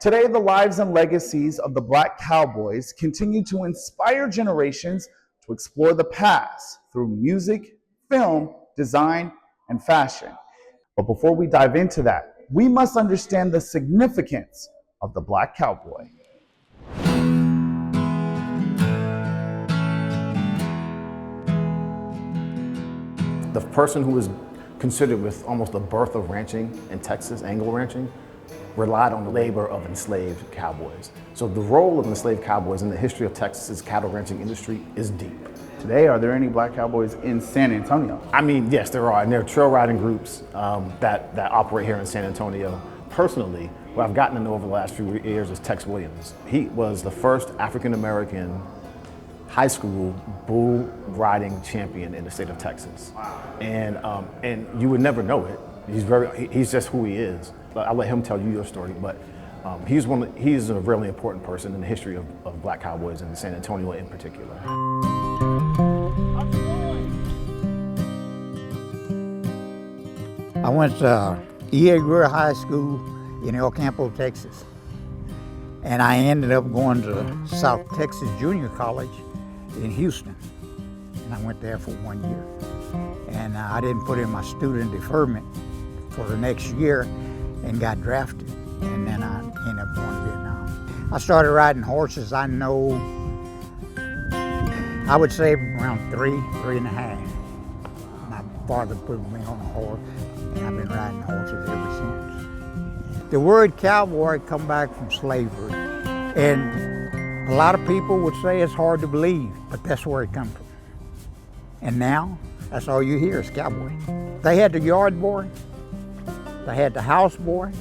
Today, the lives and legacies of the Black Cowboys continue to inspire generations to explore the past through music, film, design, and fashion. But before we dive into that, we must understand the significance of the Black Cowboy. The person who was considered with almost the birth of ranching in Texas, angle ranching, relied on the labor of enslaved cowboys. So the role of enslaved cowboys in the history of Texas's cattle ranching industry is deep. Today, are there any Black Cowboys in San Antonio? I mean, yes, there are, and there are trail riding groups that operate here in San Antonio. Personally, what I've gotten to know over the last few years is Tex Williams. He was the first African-American high school bull riding champion in the state of Texas. Wow. And you would never know it. He's just who he is. But I'll let him tell you your story. But he's a really important person in the history of Black Cowboys in San Antonio in particular. I went to E.A. Greer High School in El Campo, Texas. And I ended up going to South Texas Junior College in Houston. And I went there for 1 year. And I didn't put in my student deferment for the next year and got drafted. And then I ended up going to Vietnam. I started riding horses, I would say around 3.5. My father put me on a horse, and I've been riding horses ever since. The word cowboy come back from slavery. And a lot of people would say it's hard to believe, but that's where it comes from. And now, that's all you hear is cowboy. They had the yard boy, they had the house boy,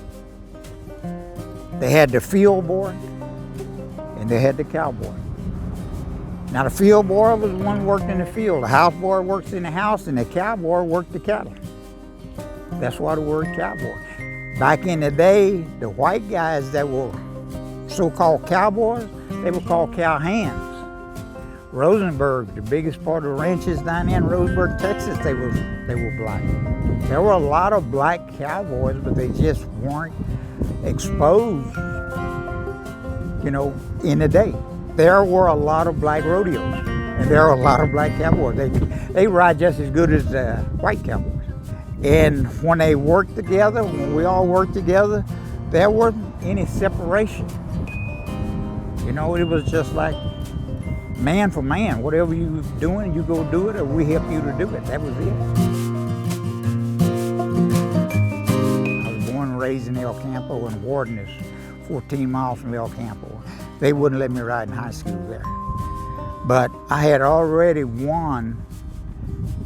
they had the field boy, and they had the cowboy. Now the field boy was the one who worked in the field, the house boy works in the house, and the cowboy worked the cattle. That's why the word cowboy. Back in the day, the white guys that were so-called cowboys, they were called cowhands. Rosenberg, the biggest part of the ranches down there in Rosenberg, Texas, they were black. There were a lot of black cowboys, but they just weren't exposed, in the day. There were a lot of black rodeos, and there are a lot of black cowboys. They ride just as good as the white cowboys. And when they worked together, when we all worked together, there wasn't any separation. It was just like man for man. Whatever you was doing, you go do it, or we help you to do it. That was it. I was born and raised in El Campo, and Warden is 14 miles from El Campo. They wouldn't let me ride in high school there. But I had already won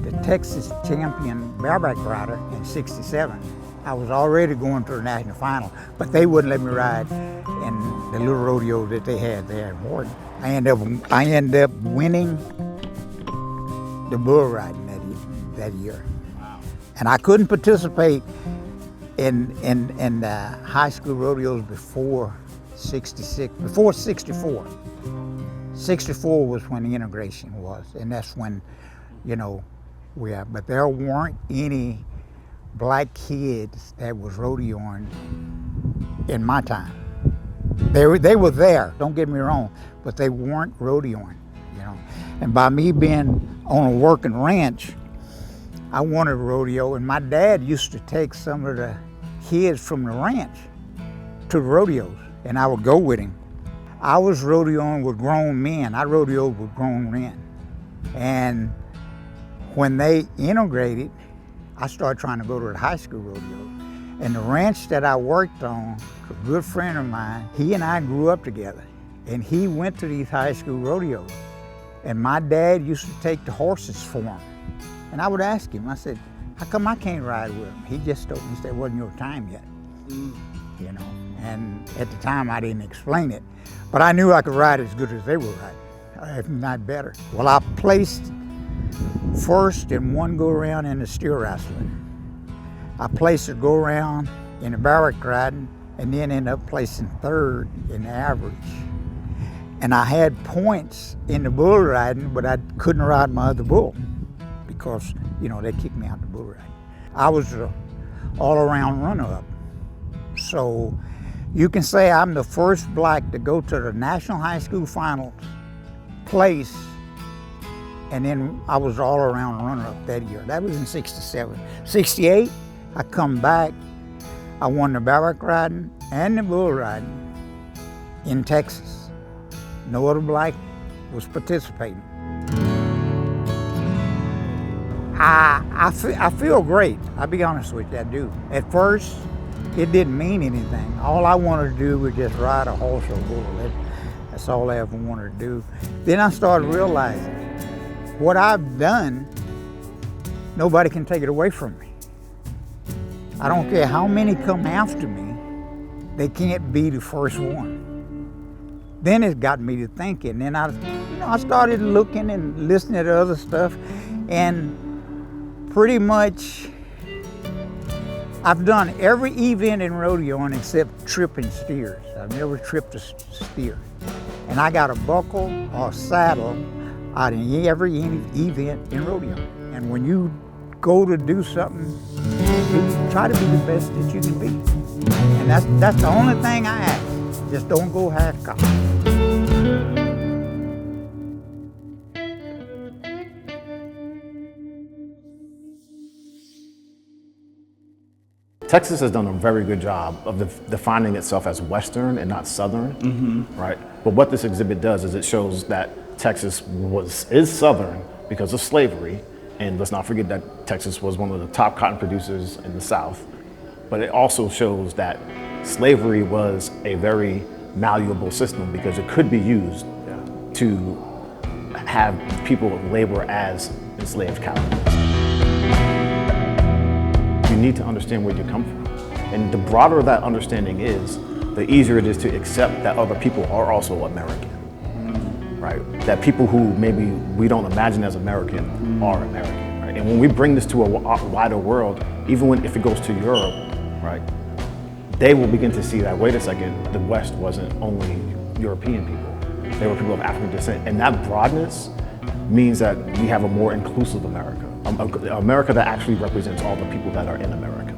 the Texas champion bareback rider in '67. I was already going to the national final, but they wouldn't let me ride in the little rodeo that they had there in Warden. I ended up winning the bull riding that year. Wow. And I couldn't participate in the high school rodeos before '64. '64 was when the integration was, and that's when, but there weren't any black kids that was rodeoing in my time. They were there, don't get me wrong, but they weren't rodeoing, And by me being on a working ranch, I wanted a rodeo, and my dad used to take some of the kids from the ranch to the rodeos, and I would go with him. I was rodeoing with grown men. I rodeoed with grown men. And when they integrated, I started trying to go to the high school rodeo. And the ranch that I worked on, a good friend of mine, he and I grew up together. And he went to these high school rodeos. And my dad used to take the horses for him. And I would ask him, I said, how come I can't ride with him? He just told me, he said, it wasn't your time yet. And at the time I didn't explain it. But I knew I could ride as good as they were riding, if not better. Well, I placed first in one go-around in the steer wrestling. I placed a go-around in the barrack riding, and then ended up placing third in the average. And I had points in the bull riding, but I couldn't ride my other bull because, they kicked me out the bull riding. I was an all-around runner-up. So, You can say I'm the first black to go to the National High School Finals place, and then I was all around runner-up that year. That was in '67. '68, I come back, I won the barrack riding and the bull riding in Texas. No other black was participating. I feel great, I'll be honest with you, I do. At first, it didn't mean anything. All I wanted to do was just ride a horse or bull. That's all I ever wanted to do. Then I started realizing what I've done, nobody can take it away from me. I don't care how many come after me, they can't be the first one. Then it got me to thinking, and I started looking and listening to other stuff, and pretty much I've done every event in rodeoing except tripping steers. I've never tripped a steer. And I got a buckle or a saddle out in every event in rodeo. And when you go to do something, you try to be the best that you can be. And that's the only thing I ask. Just don't go half-cocked. Texas has done a very good job of defining itself as Western and not Southern, right? But what this exhibit does is it shows that Texas is Southern because of slavery, and let's not forget that Texas was one of the top cotton producers in the South. But it also shows that slavery was a very malleable system because it could be used to have people labor as enslaved captives. You need to understand where you come from. And the broader that understanding is, the easier it is to accept that other people are also American, right? That people who maybe we don't imagine as American are American, right? And when we bring this to a wider world, even if it goes to Europe, right? They will begin to see that, wait a second, the West wasn't only European people. They were people of African descent. And that broadness means that we have a more inclusive America. America that actually represents all the people that are in America.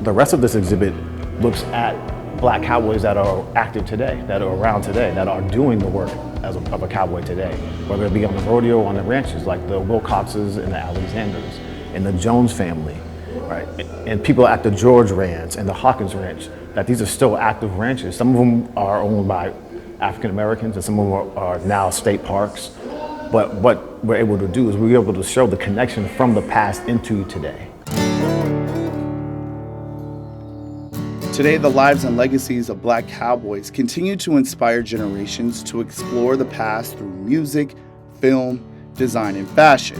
The rest of this exhibit looks at Black cowboys that are active today, that are around today, that are doing the work of a cowboy today, whether it be on the rodeo or on the ranches, like the Wilcoxes and the Alexanders and the Jones family, right? And people at the George Ranch and the Hawkins Ranch, that these are still active ranches. Some of them are owned by African Americans and some of them are now state parks. But what we're able to do is we're able to show the connection from the past into today. Today, the lives and legacies of Black cowboys continue to inspire generations to explore the past through music, film, design, and fashion,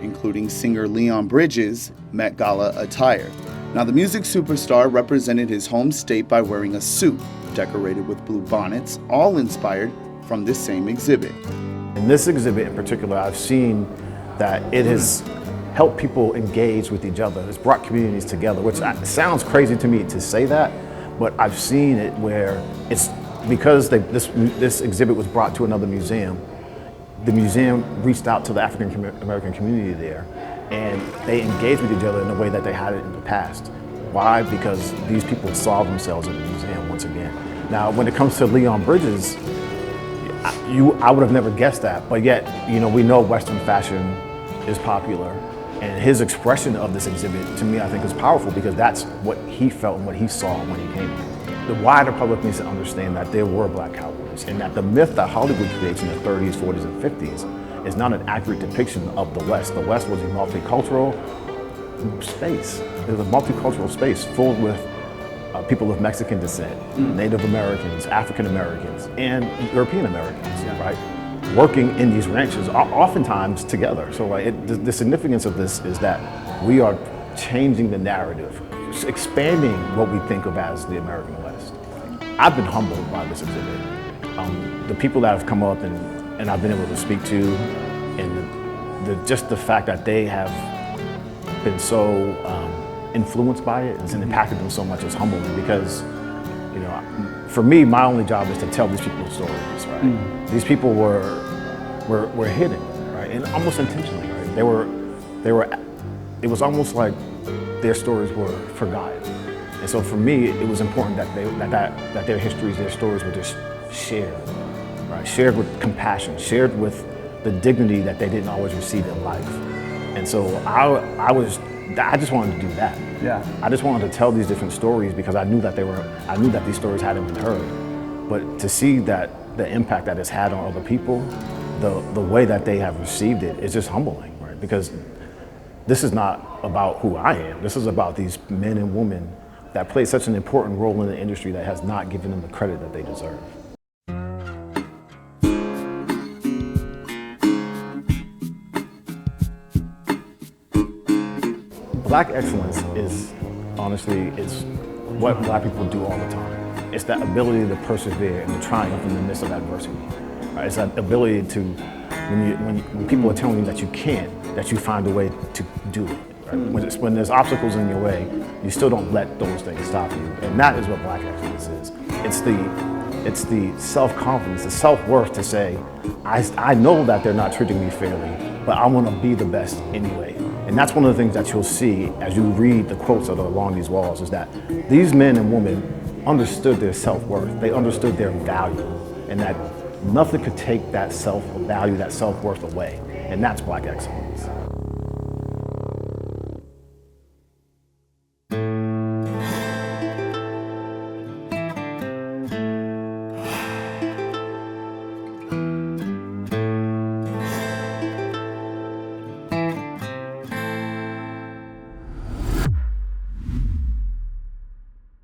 including singer Leon Bridges' Met Gala attire. Now, the music superstar represented his home state by wearing a suit decorated with blue bonnets, all inspired from this same exhibit. In this exhibit in particular, I've seen that it has helped people engage with each other. It's brought communities together, which sounds crazy to me to say that, but I've seen it where it's because this exhibit was brought to another museum. The museum reached out to the African American community there, and they engaged with each other in a way that they had it in the past. Why? Because these people saw themselves in the museum once again. Now, when it comes to Leon Bridges, I would have never guessed that, but yet, we know Western fashion is popular, and his expression of this exhibit, to me, I think is powerful because that's what he felt and what he saw when he came here. The wider public needs to understand that there were Black cowboys, and that the myth that Hollywood creates in the 30s, 40s, and 50s is not an accurate depiction of the West. The West was a multicultural space. It was a multicultural space full with people of Mexican descent, Native Americans, African Americans, and European Americans, right? Working in these ranches, oftentimes together. So the significance of this is that we are changing the narrative, expanding what we think of as the American West. I've been humbled by this exhibit. The people that have come up and I've been able to speak to, and just the fact that they have been so influenced by it and impacted them so much is humbling because, for me, my only job is to tell these people's stories, right? These people were hidden, right? And almost intentionally, right? It was almost like their stories were forgotten. And so for me, it was important that their histories, their stories were just shared, right? Shared with compassion, shared with the dignity that they didn't always receive in life. And so I just wanted to do that. Yeah. I just wanted to tell these different stories because I knew that these stories hadn't been heard. But to see that the impact that it's had on other people, the way that they have received it is just humbling, right? Because this is not about who I am. This is about these men and women that play such an important role in the industry that has not given them the credit that they deserve. Black excellence is, honestly, it's what Black people do all the time. It's that ability to persevere and to triumph in the midst of adversity. Right? It's that ability to, when people are telling you that you can't, that you find a way to do it. Right? When there's obstacles in your way, you still don't let those things stop you. And that is what Black excellence is. It's the self-confidence, the self-worth to say, I know that they're not treating me fairly, but I want to be the best anyway. And that's one of the things that you'll see as you read the quotes that are along these walls, is that these men and women understood their self-worth. They understood their value, and that nothing could take that self-value, that self-worth away. And that's Black excellence.